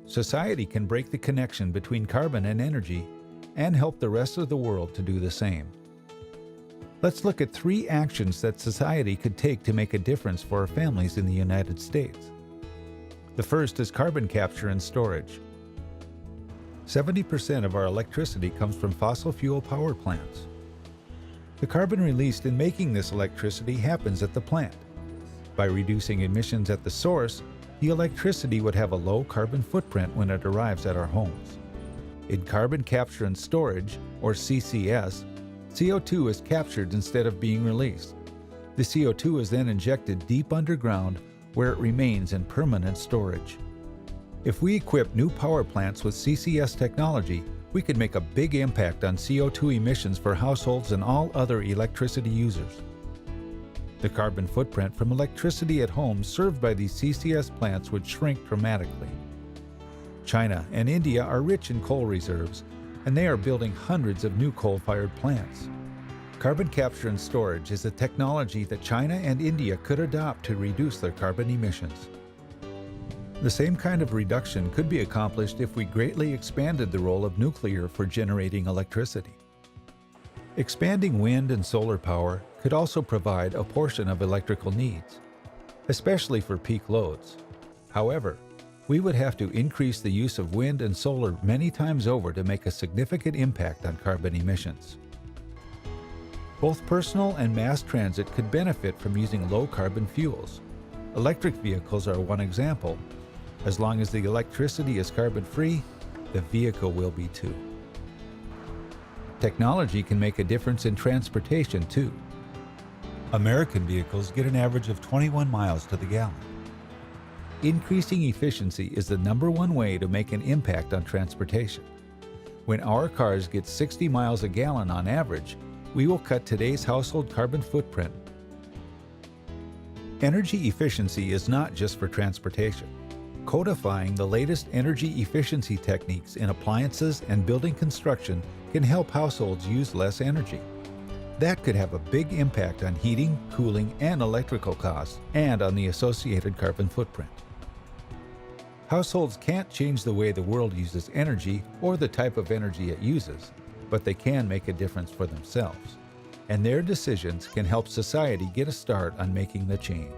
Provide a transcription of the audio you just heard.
society can break the connection between carbon and energy and help the rest of the world to do the same. Let's look at 3 actions that society could take to make a difference for our families in the United States. The first is carbon capture and storage. 70% of our electricity comes from fossil fuel power plants. The carbon released in making this electricity happens at the plant. By reducing emissions at the source, the electricity would have a low carbon footprint when it arrives at our homes. In carbon capture and storage, or CCS, CO2 is captured instead of being released. The CO2 is then injected deep underground where it remains in permanent storage. If we equip new power plants with CCS technology, we could make a big impact on CO2 emissions for households and all other electricity users. The carbon footprint from electricity at homes served by these CCS plants would shrink dramatically. China and India are rich in coal reserves, and they are building hundreds of new coal-fired plants. Carbon capture and storage is a technology that China and India could adopt to reduce their carbon emissions. The same kind of reduction could be accomplished if we greatly expanded the role of nuclear for generating electricity. Expanding wind and solar power could also provide a portion of electrical needs, especially for peak loads. However, we would have to increase the use of wind and solar many times over to make a significant impact on carbon emissions. Both personal and mass transit could benefit from using low-carbon fuels. Electric vehicles are one example. As long as the electricity is carbon-free, the vehicle will be too. Technology can make a difference in transportation too. American vehicles get an average of 21 miles to the gallon. Increasing efficiency is the #1 way to make an impact on transportation. When our cars get 60 miles a gallon on average, we will cut today's household carbon footprint. Energy efficiency is not just for transportation. Codifying the latest energy efficiency techniques in appliances and building construction can help households use less energy. That could have a big impact on heating, cooling, and electrical costs, and on the associated carbon footprint. Households can't change the way the world uses energy or the type of energy it uses, but they can make a difference for themselves. And their decisions can help society get a start on making the change.